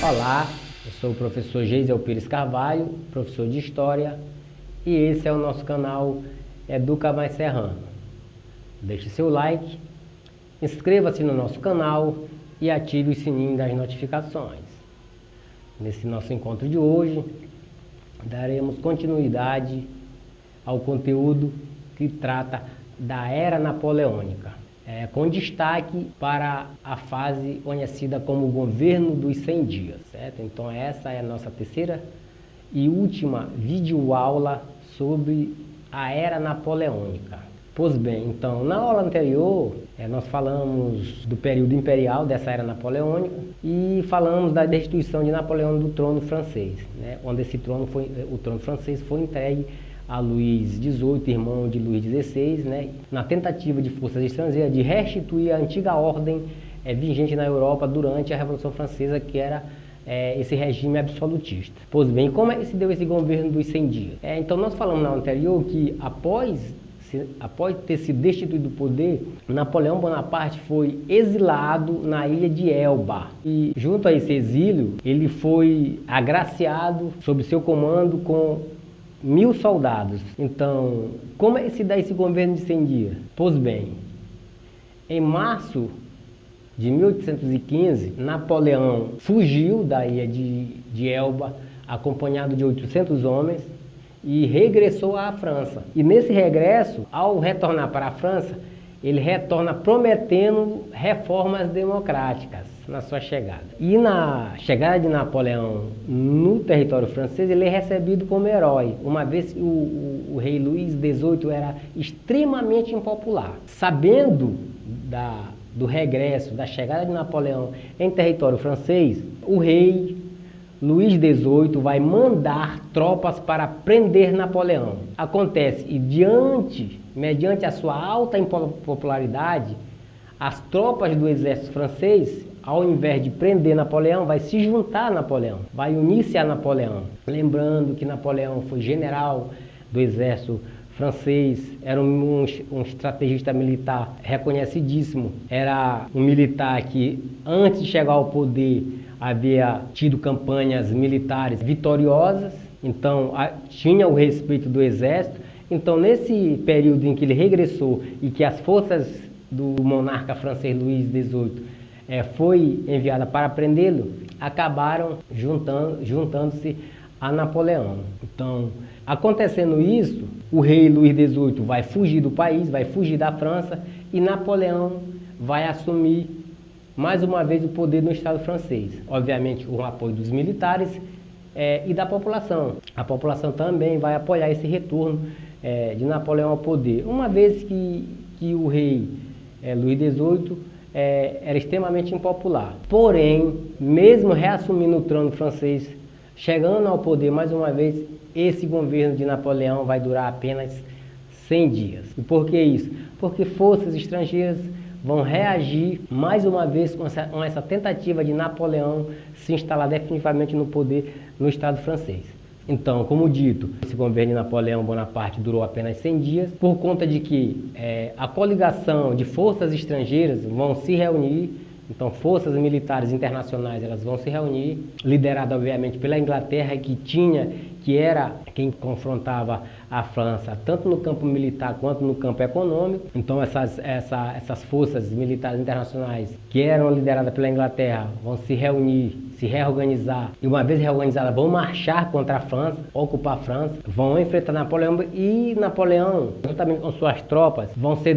Olá, eu sou o professor Geisel Pires Carvalho, professor de História, e esse é o nosso canal Educa Mais Serrano. Deixe seu like, inscreva-se no nosso canal e ative o sininho das notificações. Nesse nosso encontro de hoje, daremos continuidade ao conteúdo que trata da Era Napoleônica, com destaque para a fase conhecida como o Governo dos 100 Dias, certo? Então essa é a nossa terceira e última videoaula sobre a Era Napoleônica. Pois bem, então na aula anterior nós falamos do período imperial dessa Era Napoleônica e falamos da destituição de Napoleão do trono francês, onde o trono francês foi entregue a Luís XVIII, irmão de Luís XVI, na tentativa de forças estrangeiras de restituir a antiga ordem vigente na Europa durante a Revolução Francesa, que era esse regime absolutista. Pois bem, como é que se deu esse governo dos 100 dias? Então nós falamos na anterior que após ter sido destituído do poder, Napoleão Bonaparte foi exilado na ilha de Elba. E junto a esse exílio, ele foi agraciado sob seu comando com 1000 soldados. Então, como é que se dá esse governo de 100 dias? Pois bem, em março de 1815, Napoleão fugiu da ilha de Elba, acompanhado de 800 homens, e regressou à França. E nesse regresso, ao retornar para a França, ele retorna prometendo reformas democráticas na sua chegada. E na chegada de Napoleão no território francês, ele é recebido como herói, uma vez que o rei Luís XVIII era extremamente impopular. Sabendo do regresso, da chegada de Napoleão em território francês, o rei Luís XVIII vai mandar tropas para prender Napoleão. Acontece e mediante a sua alta impopularidade, as tropas do exército francês, ao invés de prender Napoleão, vai se juntar a Napoleão, vai unir-se a Napoleão. Lembrando que Napoleão foi general do exército francês, era um estrategista militar reconhecidíssimo, era um militar que antes de chegar ao poder havia tido campanhas militares vitoriosas, então tinha o respeito do exército. Então nesse período em que ele regressou e que as forças do monarca francês Luís XVIII foi enviada para prendê-lo, acabaram juntando-se a Napoleão. Então, acontecendo isso, o rei Luís XVIII vai fugir do país, vai fugir da França, e Napoleão vai assumir mais uma vez o poder no Estado francês. Obviamente com o apoio dos militares e da população. A população também vai apoiar esse retorno de Napoleão ao poder, uma vez que o rei Luís XVIII era extremamente impopular. Porém, mesmo reassumindo o trono francês, chegando ao poder mais uma vez, esse governo de Napoleão vai durar apenas 100 dias. E por que isso? Porque forças estrangeiras vão reagir mais uma vez com essa tentativa de Napoleão se instalar definitivamente no poder no Estado francês. Então, como dito, esse governo de Napoleão Bonaparte durou apenas 100 dias, por conta de que a coligação de forças estrangeiras vão se reunir. Então, forças militares internacionais elas vão se reunir, liderada obviamente pela Inglaterra, que era quem confrontava a França, tanto no campo militar quanto no campo econômico. Então, essas forças militares internacionais, que eram lideradas pela Inglaterra, vão se reunir, se reorganizar, e uma vez reorganizadas, vão marchar contra a França, ocupar a França, vão enfrentar Napoleão, e Napoleão, juntamente com suas tropas, vão ser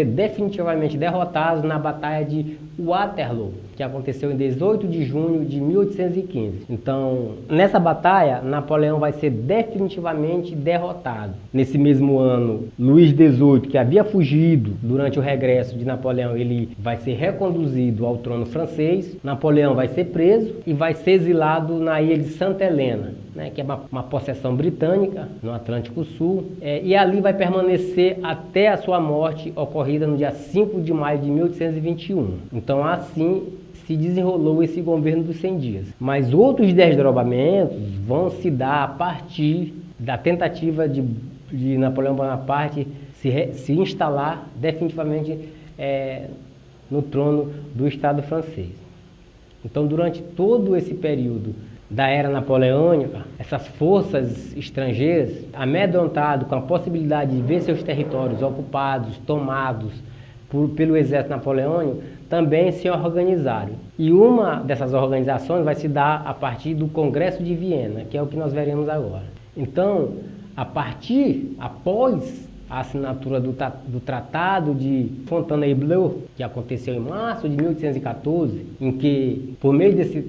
definitivamente derrotados na Batalha de Waterloo, que aconteceu em 18 de junho de 1815. Então, nessa batalha, Napoleão vai ser definitivamente derrotado. Nesse mesmo ano, Luís XVIII, que havia fugido durante o regresso de Napoleão, ele vai ser reconduzido ao trono francês. Napoleão vai ser preso e vai ser exilado na ilha de Santa Helena, que é uma possessão britânica no Atlântico Sul, e ali vai permanecer até a sua morte, ocorrida no dia 5 de maio de 1821. Então assim se desenrolou esse governo dos 100 dias. Mas outros desdobramentos vão se dar a partir da tentativa de Napoleão Bonaparte se instalar definitivamente no trono do Estado francês. Então, durante todo esse período da era napoleônica, essas forças estrangeiras, amedrontado com a possibilidade de ver seus territórios ocupados, tomados pelo exército napoleônico, também se organizaram. E uma dessas organizações vai se dar a partir do Congresso de Viena, que é o que nós veremos agora. Então, após a assinatura do Tratado de Fontainebleau, que aconteceu em março de 1814, em que, por meio desse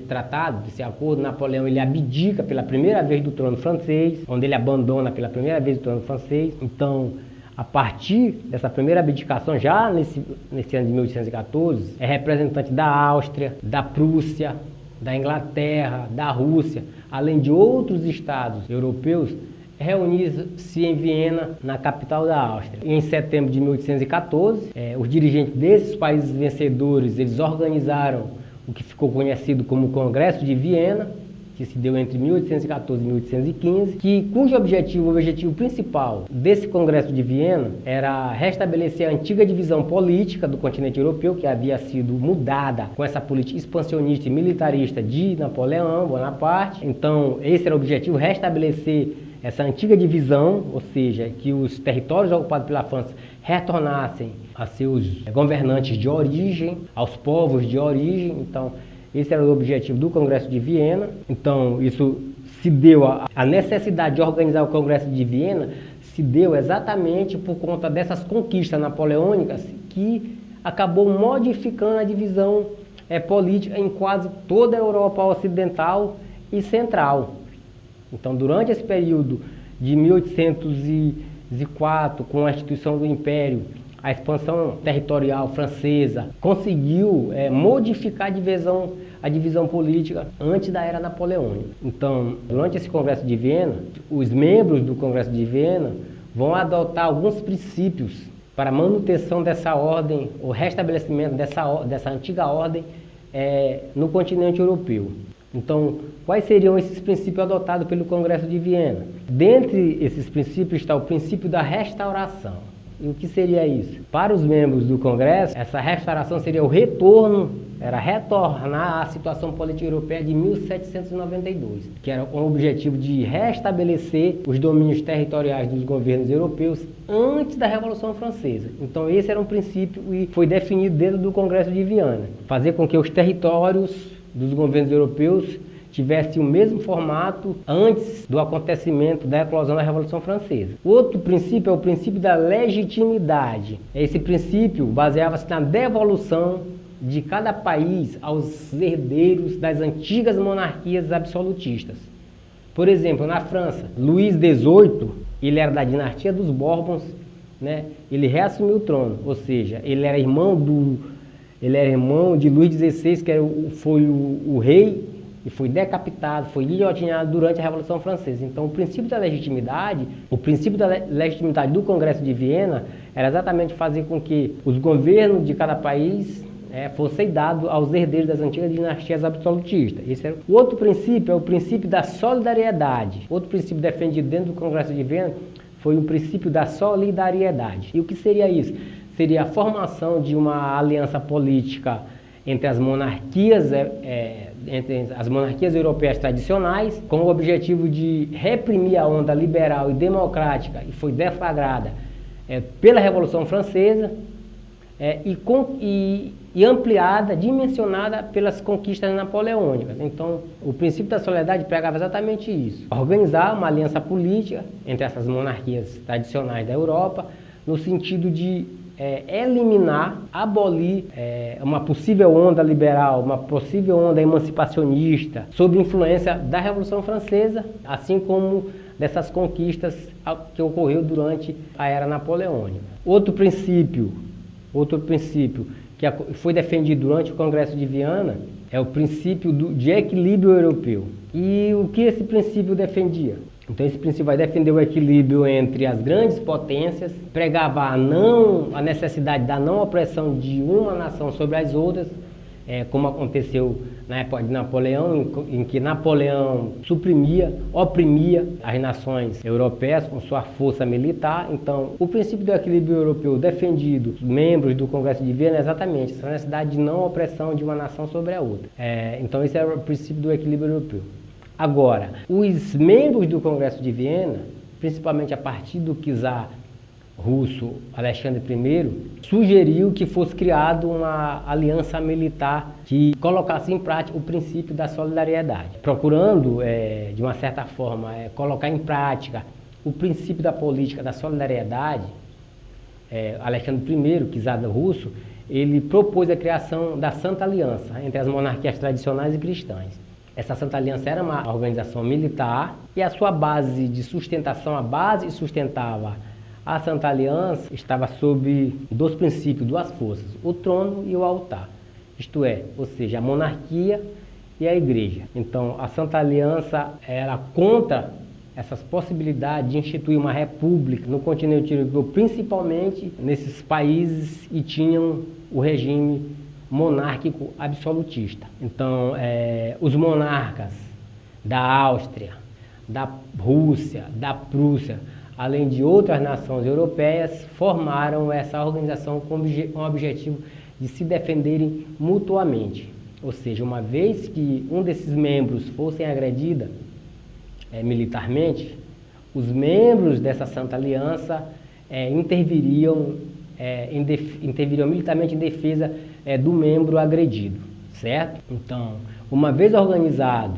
tratado, desse acordo, Napoleão ele abdica pela primeira vez do trono francês, onde ele abandona pela primeira vez o trono francês. Então, a partir dessa primeira abdicação, já nesse ano de 1814, é representante da Áustria, da Prússia, da Inglaterra, da Rússia, além de outros estados europeus, reunir-se em Viena, na capital da Áustria. Em setembro de 1814, os dirigentes desses países vencedores, eles organizaram o que ficou conhecido como Congresso de Viena, que se deu entre 1814 e 1815, cujo o objetivo principal desse Congresso de Viena era restabelecer a antiga divisão política do continente europeu, que havia sido mudada com essa política expansionista e militarista de Napoleão Bonaparte. Então, esse era o objetivo, restabelecer essa antiga divisão, ou seja, que os territórios ocupados pela França retornassem a seus governantes de origem, aos povos de origem. Então, esse era o objetivo do Congresso de Viena. Então, isso se deu, a necessidade de organizar o Congresso de Viena se deu exatamente por conta dessas conquistas napoleônicas que acabou modificando a divisão política em quase toda a Europa ocidental e central. Então, durante esse período de 1804, com a instituição do Império, a expansão territorial francesa conseguiu modificar a divisão política antes da era napoleônica. Então, durante esse Congresso de Viena, os membros do Congresso de Viena vão adotar alguns princípios para a manutenção dessa ordem, o restabelecimento dessa antiga ordem no continente europeu. Então, quais seriam esses princípios adotados pelo Congresso de Viena? Dentre esses princípios está o princípio da restauração. E o que seria isso? Para os membros do Congresso, essa restauração seria retornar à situação política europeia de 1792, que era com o objetivo de restabelecer os domínios territoriais dos governos europeus antes da Revolução Francesa. Então esse era um princípio e foi definido dentro do Congresso de Viena, fazer com que os territórios dos governos europeus tivesse o mesmo formato antes do acontecimento da eclosão da Revolução Francesa. Outro princípio é o princípio da legitimidade. Esse princípio baseava-se na devolução de cada país aos herdeiros das antigas monarquias absolutistas. Por exemplo, na França, Luís XVIII, ele era da dinastia dos Bourbons, né? Ele reassumiu o trono, ou seja, ele era irmão de Luís XVI, que foi o rei, e foi decapitado, foi guilhotinado durante a Revolução Francesa. Então, o princípio da legitimidade do Congresso de Viena era exatamente fazer com que os governos de cada país fossem dados aos herdeiros das antigas dinastias absolutistas. O outro princípio é o princípio da solidariedade. Outro princípio defendido dentro do Congresso de Viena foi o princípio da solidariedade. E o que seria isso? Seria a formação de uma aliança política entre as monarquias europeias tradicionais, com o objetivo de reprimir a onda liberal e democrática, e foi deflagrada pela Revolução Francesa, e ampliada, dimensionada pelas conquistas napoleônicas. Então, o princípio da solidariedade pregava exatamente isso: organizar uma aliança política entre essas monarquias tradicionais da Europa, no sentido de eliminar, abolir uma possível onda liberal, uma possível onda emancipacionista, sob influência da Revolução Francesa, assim como dessas conquistas que ocorreu durante a era napoleônica. Outro princípio que foi defendido durante o Congresso de Viena é o princípio de equilíbrio europeu. E o que esse princípio defendia? Então esse princípio vai defender o equilíbrio entre as grandes potências, pregava a necessidade da não opressão de uma nação sobre as outras, como aconteceu na época de Napoleão, em que Napoleão oprimia as nações europeias com sua força militar. Então, o princípio do equilíbrio europeu defendido por membros do Congresso de Viena é exatamente essa necessidade de não opressão de uma nação sobre a outra. Então, esse é o princípio do equilíbrio europeu. Agora, os membros do Congresso de Viena, principalmente a partir do czar russo Alexandre I, sugeriu que fosse criada uma aliança militar que colocasse em prática o princípio da solidariedade, procurando, de uma certa forma, colocar em prática o princípio da política da solidariedade. Alexandre I, czar russo, ele propôs a criação da Santa Aliança entre as monarquias tradicionais e cristãs. Essa Santa Aliança era uma organização militar e a sua base de sustentação, a base que sustentava a Santa Aliança, estava sob dois princípios, duas forças, o trono e o altar. Isto é, ou seja, a monarquia e a igreja. Então, a Santa Aliança era contra essas possibilidades de instituir uma república no continente europeu, principalmente nesses países que tinham o regime monárquico absolutista. Então, os monarcas da Áustria, da Rússia, da Prússia, além de outras nações europeias, formaram essa organização com o objetivo de se defenderem mutuamente. Ou seja, uma vez que um desses membros fossem agredidos militarmente, os membros dessa Santa Aliança interviriam militarmente em defesa do membro agredido, certo? Então, uma vez organizada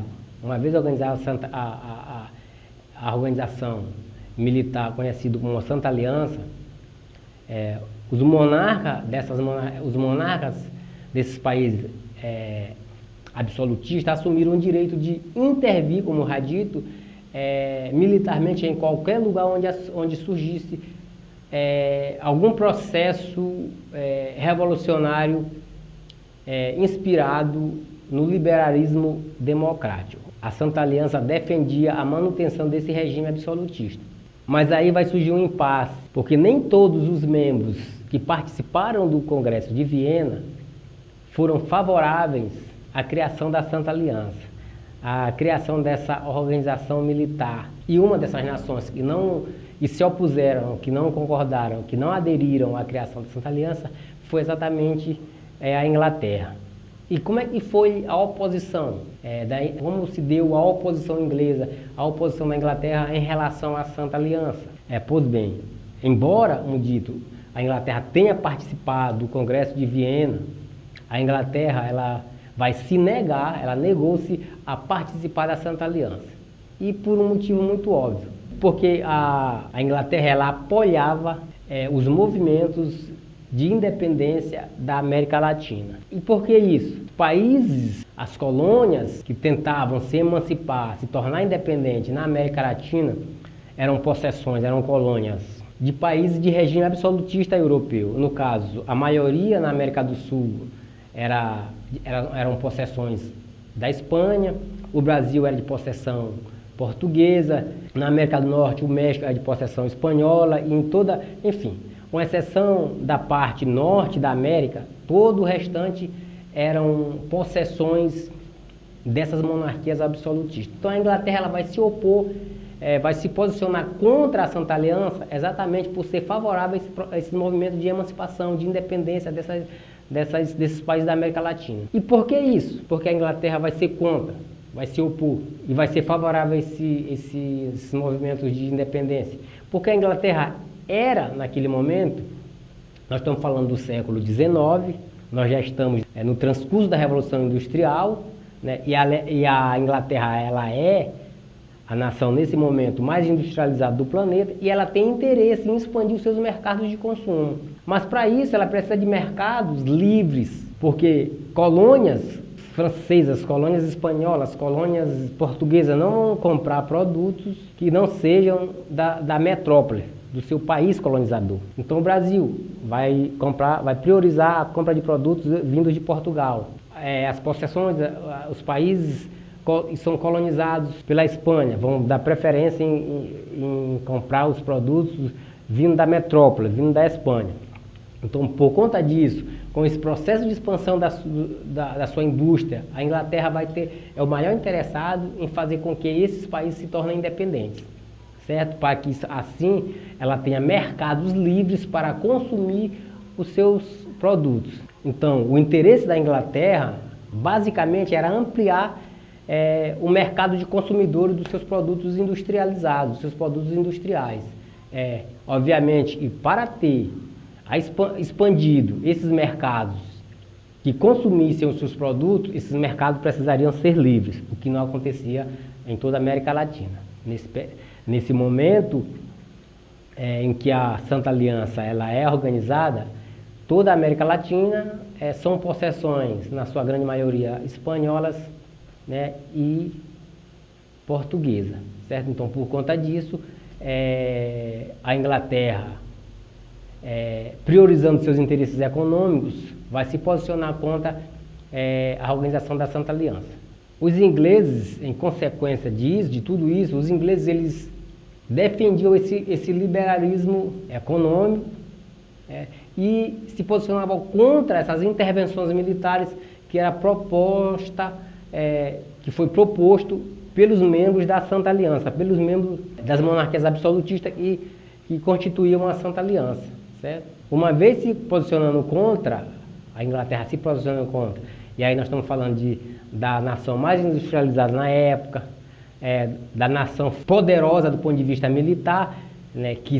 a organização militar conhecida como Santa Aliança, os monarcas desses países absolutistas assumiram o direito de intervir, como já dito, militarmente em qualquer lugar onde surgisse algum processo revolucionário inspirado no liberalismo democrático. A Santa Aliança defendia a manutenção desse regime absolutista. Mas aí vai surgir um impasse, porque nem todos os membros que participaram do Congresso de Viena foram favoráveis à criação da Santa Aliança, à criação dessa organização militar. E uma dessas nações que se opuseram, que não concordaram, que não aderiram à criação da Santa Aliança, foi exatamente a Inglaterra. E como é que foi a oposição? Como se deu a oposição inglesa, a oposição da Inglaterra em relação à Santa Aliança? Pois bem, embora, como dito, a Inglaterra tenha participado do Congresso de Viena, a Inglaterra ela negou-se a participar da Santa Aliança. E por um motivo muito óbvio, porque a Inglaterra ela apoiava os movimentos de independência da América Latina. E por que isso? Países, as colônias que tentavam se emancipar, se tornar independentes na América Latina, eram colônias de países de regime absolutista europeu. No caso, a maioria na América do Sul eram possessões da Espanha, o Brasil era de possessão portuguesa, na América do Norte o México era de possessão espanhola, e enfim, com exceção da parte norte da América, todo o restante eram possessões dessas monarquias absolutistas. Então a Inglaterra ela vai se opor, vai se posicionar contra a Santa Aliança exatamente por ser favorável a esse movimento de emancipação, de independência desses países da América Latina. E por que isso? Porque a Inglaterra vai ser contra, vai se opor e vai ser favorável a esses movimentos de independência. Porque a Inglaterra era, naquele momento, nós estamos falando do século XIX, nós já estamos no transcurso da Revolução Industrial, né, e a Inglaterra ela é a nação, nesse momento, mais industrializada do planeta, e ela tem interesse em expandir os seus mercados de consumo. Mas, para isso, ela precisa de mercados livres, porque colônias francesas, colônias espanholas, colônias portuguesas não vão comprar produtos que não sejam da metrópole, do seu país colonizador. Então o Brasil vai priorizar a compra de produtos vindos de Portugal. As possessões, os países que são colonizados pela Espanha vão dar preferência em comprar os produtos vindo da metrópole, vindo da Espanha. Então, por conta disso, com esse processo de expansão da sua indústria, a Inglaterra é o maior interessado em fazer com que esses países se tornem independentes, certo? Para que assim ela tenha mercados livres para consumir os seus produtos. Então, o interesse da Inglaterra, basicamente, era ampliar o mercado de consumidores dos seus produtos industrializados, dos seus produtos industriais. Obviamente, e para ter expandido esses mercados que consumissem os seus produtos, esses mercados precisariam ser livres, o que não acontecia em toda a América Latina. Nesse momento em que a Santa Aliança ela é organizada, toda a América Latina são possessões, na sua grande maioria, espanholas, né, e portuguesa, certo? Então, por conta disso, a Inglaterra, priorizando seus interesses econômicos, vai se posicionar contra a organização da Santa Aliança. Os ingleses, em consequência de tudo isso, os ingleses eles defendiam esse liberalismo econômico e se posicionavam contra essas intervenções militares que era proposta, que foi proposto pelos membros da Santa Aliança, pelos membros das monarquias absolutistas que constituíam a Santa Aliança, certo? Uma vez se posicionando contra, a Inglaterra se posicionando contra, e aí nós estamos falando da nação mais industrializada na época, da nação poderosa do ponto de vista militar, né, que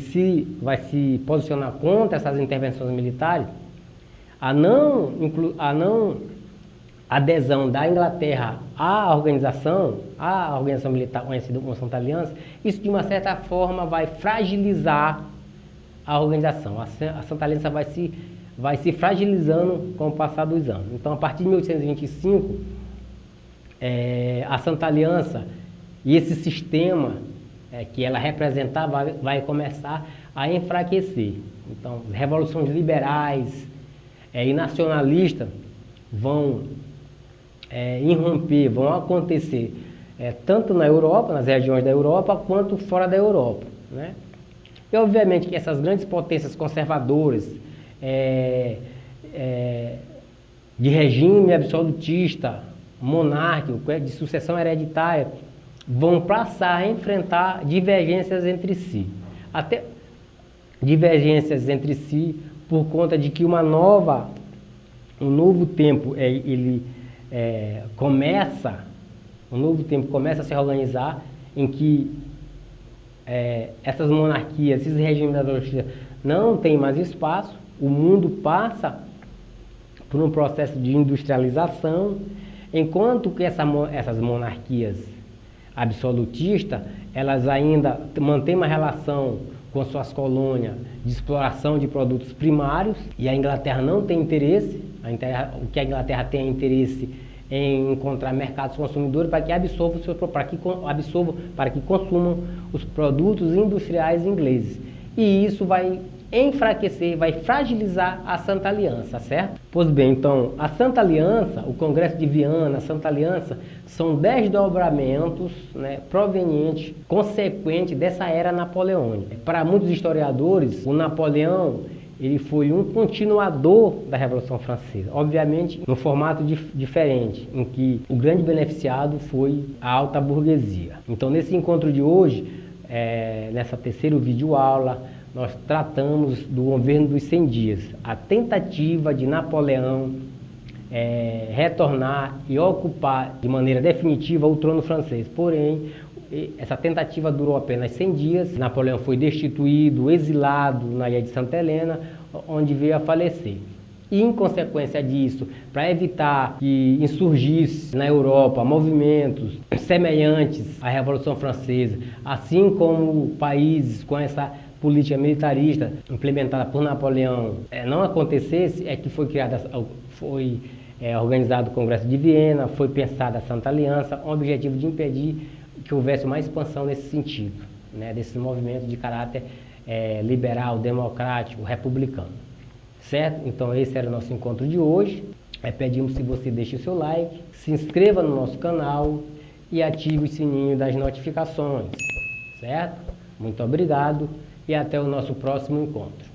vai se posicionar contra essas intervenções militares, a não adesão da Inglaterra à organização militar conhecida como Santa Aliança, isso de uma certa forma vai fragilizar a organização. A Santa Aliança vai se fragilizando com o passar dos anos. Então, a partir de 1825, a Santa Aliança e esse sistema que ela representava vai começar a enfraquecer. Então, revoluções liberais e nacionalistas vão irromper, vão acontecer tanto na Europa, nas regiões da Europa, quanto fora da Europa, né? E obviamente que essas grandes potências conservadoras de regime absolutista, monárquico, de sucessão hereditária, vão passar a enfrentar divergências entre si. Até divergências entre si por conta de que um novo tempo começa a se organizar, em que essas monarquias, esses regimes absolutistas não têm mais espaço, o mundo passa por um processo de industrialização, enquanto que essas monarquias absolutistas, elas ainda mantêm uma relação com suas colônias de exploração de produtos primários, e a Inglaterra não tem interesse, o que a Inglaterra tem é interesse em encontrar mercados consumidores para que consumam os produtos industriais ingleses. E isso vai enfraquecer, vai fragilizar a Santa Aliança, certo? Pois bem, então, a Santa Aliança, o Congresso de Viana, a Santa Aliança, são desdobramentos, né, provenientes, consequentes dessa era napoleônica. Para muitos historiadores, o Napoleão ele foi um continuador da Revolução Francesa, obviamente no formato diferente, em que o grande beneficiado foi a alta burguesia. Então, nesse encontro de hoje, nessa terceira videoaula, nós tratamos do governo dos 100 dias, a tentativa de Napoleão retornar e ocupar de maneira definitiva o trono francês. Porém, essa tentativa durou apenas 100 dias. Napoleão foi destituído, exilado na ilha de Santa Helena, onde veio a falecer. E, em consequência disso, para evitar que insurgisse na Europa movimentos semelhantes à Revolução Francesa, assim como países com essa política militarista implementada por Napoleão não acontecesse, que foi organizado o Congresso de Viena, foi pensada a Santa Aliança, com o objetivo de impedir que houvesse uma expansão nesse sentido, né, desses movimentos de caráter liberal, democrático, republicano. Certo? Então esse era o nosso encontro de hoje. Pedimos que você deixe o seu like, se inscreva no nosso canal e ative o sininho das notificações. Certo? Muito obrigado e até o nosso próximo encontro.